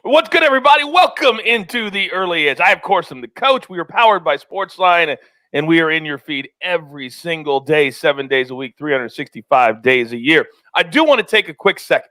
What's good, everybody? Welcome into the Early Edge. I, of course, am the coach. We are powered by SportsLine, and we are in your feed every single day, 7 days a week, 365 days a year. I do want to take a quick second,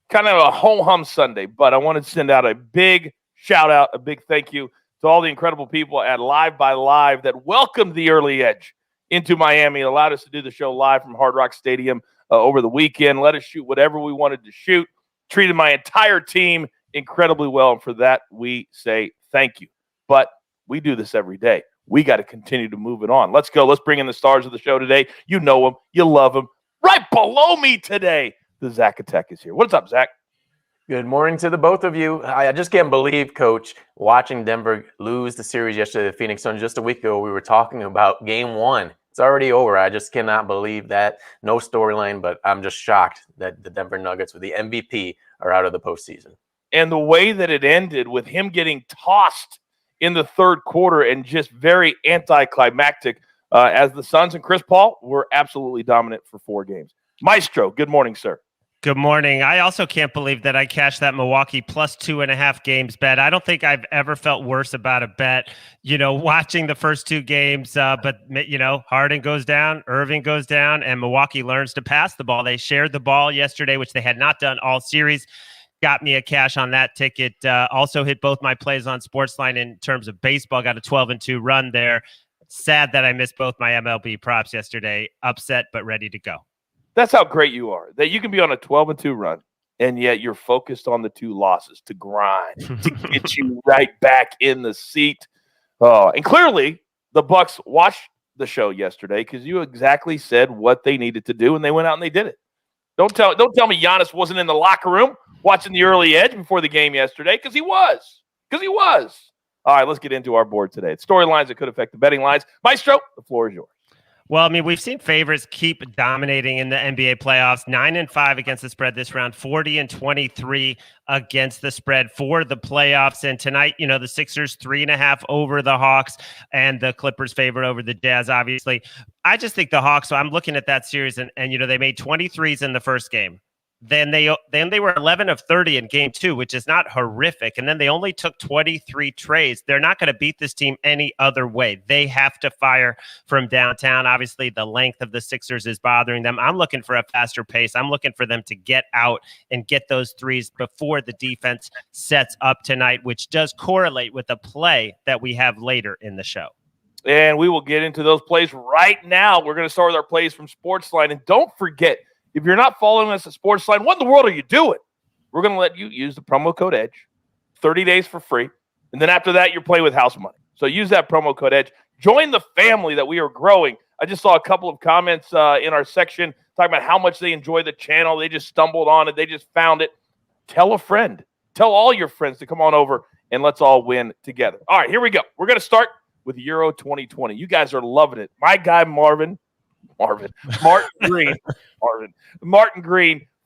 kind of a ho-hum Sunday, but I want to send out a big shout-out, a big thank you to all the incredible people at Live by Live that welcomed the Early Edge into Miami and allowed us to do the show live from Hard Rock Stadium over the weekend. Let us shoot whatever we wanted to shoot. Treated my entire team incredibly well, and for that, we say thank you. But we do this every day. We got to continue to move it on. Let's go. Let's bring in the stars of the show today. You know them. You love them. Right below me today, the Zack is here. What's up, Zack? Good morning to the both of you. I just can't believe, Coach, watching Denver lose the series yesterday to Phoenix Suns. Just a week ago, we were talking about Game 1. It's already over. I just cannot believe that. No storyline, but I'm just shocked that the Denver Nuggets with the MVP are out of the postseason. And the way that it ended with him getting tossed in the third quarter and just very anticlimactic as the Suns and Chris Paul were absolutely dominant for 4 games. Maestro, good morning, sir. Good morning. I also can't believe that I cashed that Milwaukee plus 2.5 games bet. I don't think I've ever felt worse about a bet, watching the first 2 games. But Harden goes down, Irving goes down, and Milwaukee learns to pass the ball. They shared the ball yesterday, which they had not done all series. Got me a cash on that ticket. Also hit both my plays on SportsLine in terms of baseball. Got a 12-2 run there. Sad that I missed both my MLB props yesterday. Upset, but ready to go. That's how great you are, that you can be on a 12-2 run, and yet you're focused on the 2 losses to grind, to get you right back in the seat. And clearly, the Bucks watched the show yesterday because you exactly said what they needed to do, and they went out and they did it. Don't tell me Giannis wasn't in the locker room watching the Early Edge before the game yesterday, because he was. All right, let's get into our board today. It's storylines that could affect the betting lines. Maestro, the floor is yours. Well, we've seen favorites keep dominating in the NBA playoffs. 9-5 against the spread this round, 40-23 against the spread for the playoffs. And tonight, the Sixers 3.5 over the Hawks, and the Clippers favorite over the Jazz, obviously. I just think the Hawks, so I'm looking at that series, and they made 23s in the first game. Then they were 11 of 30 in game 2, which is not horrific. And then they only took 23 trays. They're not going to beat this team any other way. They have to fire from downtown. Obviously, the length of the Sixers is bothering them. I'm looking for a faster pace. I'm looking for them to get out and get those threes before the defense sets up tonight, which does correlate with the play that we have later in the show. And we will get into those plays right now. We're going to start with our plays from SportsLine. And don't forget, if you're not following us at SportsLine, what in the world are you doing? We're going to let you use the promo code EDGE, 30 days for free. And then after that, you're playing with house money. So use that promo code EDGE. Join the family that we are growing. I just saw a couple of comments in our section talking about how much they enjoy the channel. They just stumbled on it. They just found it. Tell a friend. Tell all your friends to come on over, and let's all win together. All right, here we go. We're going to start with Euro 2020. You guys are loving it. My guy, Martin Green,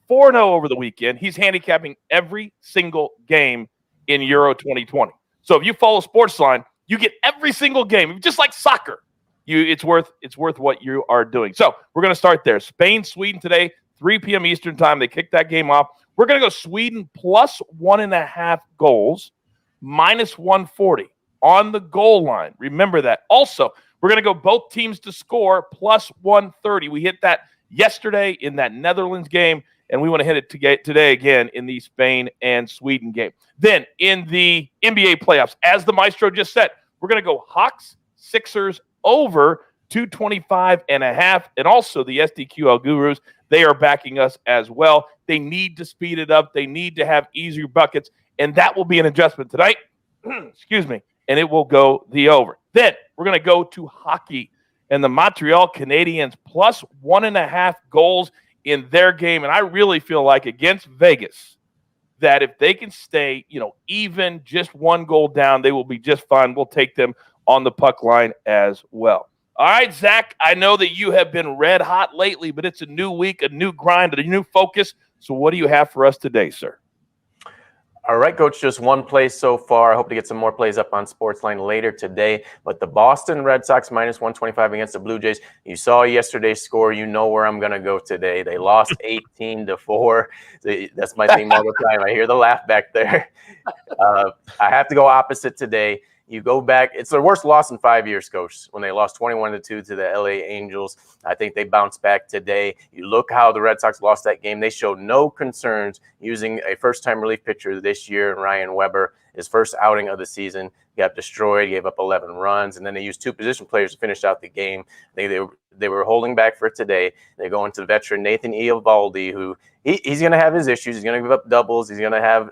4-0 over the weekend. He's handicapping every single game in Euro 2020. So if you follow SportsLine, you get every single game, just like soccer. It's worth what you are doing. So we're going to start there. Spain, Sweden today, 3 p.m. Eastern time. They kicked that game off. We're going to go Sweden plus 1.5 goals, minus 140 on the goal line. Remember that. Also, we're going to go both teams to score plus 130. We hit that yesterday in that Netherlands game, and we want to hit it today again in the Spain and Sweden game. Then in the NBA playoffs, as the Maestro just said, we're going to go Hawks, Sixers over 225.5, and also the SDQL Gurus, they are backing us as well. They need to speed it up. They need to have easier buckets, and that will be an adjustment tonight. Excuse me. And it will go the over. Then we're going to go to hockey and the Montreal Canadiens plus 1.5 goals in their game. And I really feel like against Vegas that if they can stay, even just 1 goal down, they will be just fine. We'll take them on the puck line as well. All right, Zach, I know that you have been red hot lately, but it's a new week, a new grind, a new focus. So what do you have for us today, sir? All right, Coach, just one play so far. I hope to get some more plays up on SportsLine later today. But the Boston Red Sox minus 125 against the Blue Jays. You saw yesterday's score. You know where I'm going to go today. They lost 18-4. That's my theme all the time. I hear the laugh back there. I have to go opposite today. You go back, it's their worst loss in 5 years, Coach, when they lost 21-2 to the LA Angels. I think they bounced back today. You look how the Red Sox lost that game. They showed no concerns using a first-time relief pitcher this year, Ryan Weber. His first outing of the season, got destroyed, gave up 11 runs, and then they used two position players to finish out the game. They were holding back for today. They go into veteran Nathan Eovaldi, who he's going to have his issues. He's going to give up doubles. He's going to have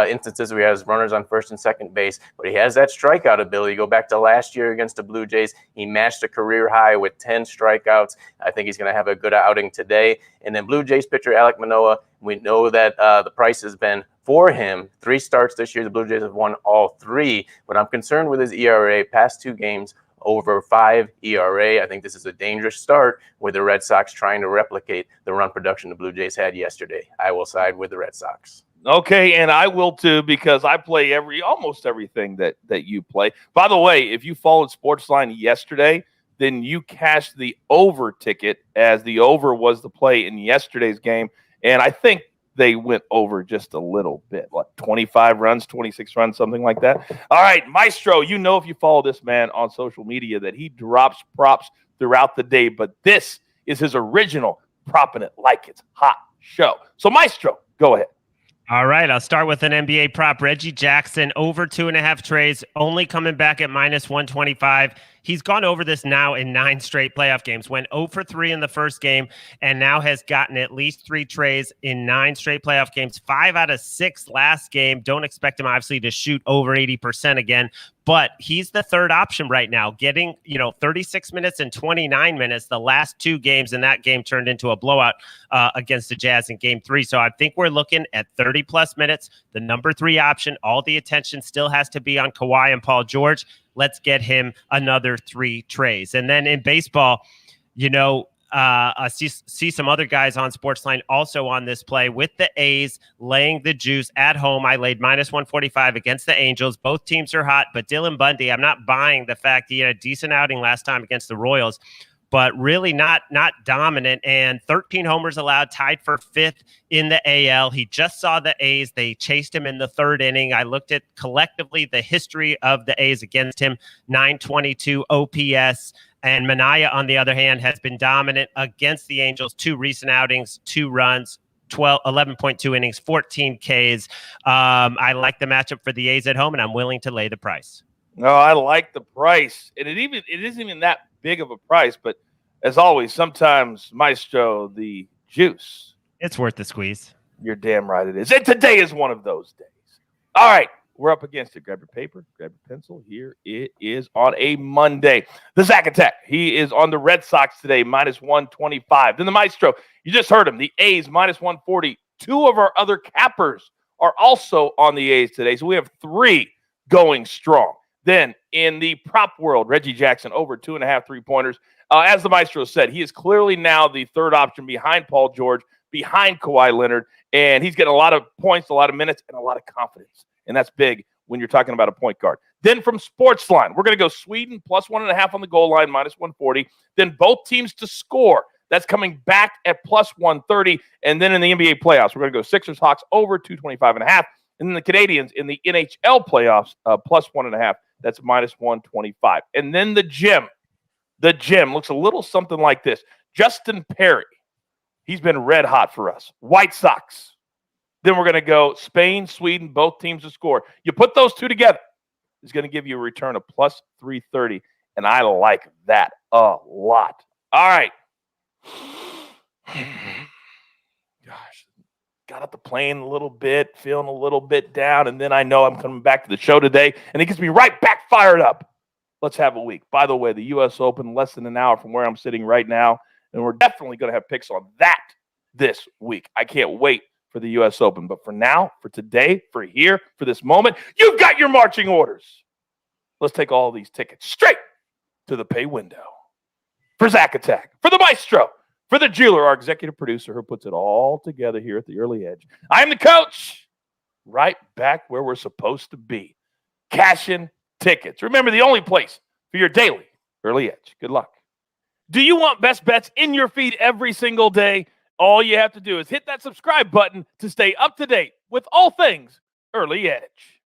instances where he has runners on first and second base, but he has that strikeout ability. Go back to last year against the Blue Jays. He matched a career high with 10 strikeouts. I think he's going to have a good outing today. And then Blue Jays pitcher Alek Manoah, we know that the price has been for him. 3 starts this year. The Blue Jays have won all 3, but I'm concerned with his ERA. Past 2 games, over 5 ERA. I think this is a dangerous start with the Red Sox trying to replicate the run production the Blue Jays had yesterday. I will side with the Red Sox. Okay, and I will too, because I play almost everything that you play. By the way, if you followed SportsLine yesterday, then you cashed the over ticket, as the over was the play in yesterday's game, and I think they went over just a little bit, like 25 runs, 26 runs, something like that. All right, Maestro, you know if you follow this man on social media that he drops props throughout the day, but this is his original Propping It Like It's Hot show. So, Maestro, go ahead. All right, I'll start with an NBA prop. Reggie Jackson, over 2.5 trays, only coming back at minus 125. He's gone over this now in 9 straight playoff games. Went 0 for 3 in the first game and now has gotten at least 3 trays in 9 straight playoff games. 5 out of 6 last game. Don't expect him, obviously, to shoot over 80% again. But he's the third option right now, getting 36 minutes and 29 minutes. The last 2 games, and that game turned into a blowout against the Jazz in Game 3. So I think we're looking at 30-plus minutes. The number 3 option, all the attention still has to be on Kawhi and Paul George. Let's get him another 3 trays. And then in baseball, I see some other guys on SportsLine also on this play with the A's laying the juice at home. I laid minus 145 against the Angels. Both teams are hot, but Dylan Bundy, I'm not buying the fact he had a decent outing last time against the Royals, but really not dominant. And 13 homers allowed, tied for 5th in the AL. He just saw the A's. They chased him in the 3rd inning. I looked at collectively the history of the A's against him, 922 OPS. And Manaea, on the other hand, has been dominant against the Angels. 2 recent outings, 2 runs, 11.2 innings, 14 Ks. I like the matchup for the A's at home, and I'm willing to lay the price. No, I like the price. And it isn't even that big of a price, but as always, sometimes, Maestro, the juice. It's worth the squeeze. You're damn right it is. And today is one of those days. All right. We're up against it. Grab your paper, grab your pencil. Here it is on a Monday. The Zack Attack. He is on the Red Sox today, minus 125. Then the Maestro, you just heard him, the A's, minus 140. 2 of our other cappers are also on the A's today. So we have 3 going strong. Then in the prop world, Reggie Jackson, over 2.5 3-pointers. As the Maestro said, he is clearly now the 3rd option behind Paul George, behind Kawhi Leonard, and he's getting a lot of points, a lot of minutes, and a lot of confidence. And that's big when you're talking about a point guard. Then from SportsLine, we're going to go Sweden plus 1.5 on the goal line, minus 140. Then both teams to score. That's coming back at plus 130. And then in the NBA playoffs, we're going to go Sixers Hawks over 225.5. And then the Canadians in the NHL playoffs, plus 1.5. That's minus 125. And then the gym. The gym looks a little something like this. Justin Perry. He's been red hot for us. White Sox. Then we're going to go Spain, Sweden, both teams to score. You put those 2 together, it's going to give you a return of plus 330, and I like that a lot. All right. Gosh, got off the plane a little bit, feeling a little bit down, and then I know I'm coming back to the show today, and it gets me right back fired up. Let's have a week. By the way, the U.S. Open, less than an hour from where I'm sitting right now, and we're definitely going to have picks on that this week. I can't wait for the U.S. Open. But for now, for today, for here, for this moment, you've got your marching orders. Let's take all these tickets straight to the pay window. For Zack Attack, for the Maestro, for the jeweler, our executive producer who puts it all together here at the Early Edge. I'm the coach. right back where we're supposed to be. Cashing tickets. Remember, the only place for your daily early edge. Good luck. Do you want best bets in your feed every single day? All you have to do is hit that subscribe button to stay up to date with all things early edge.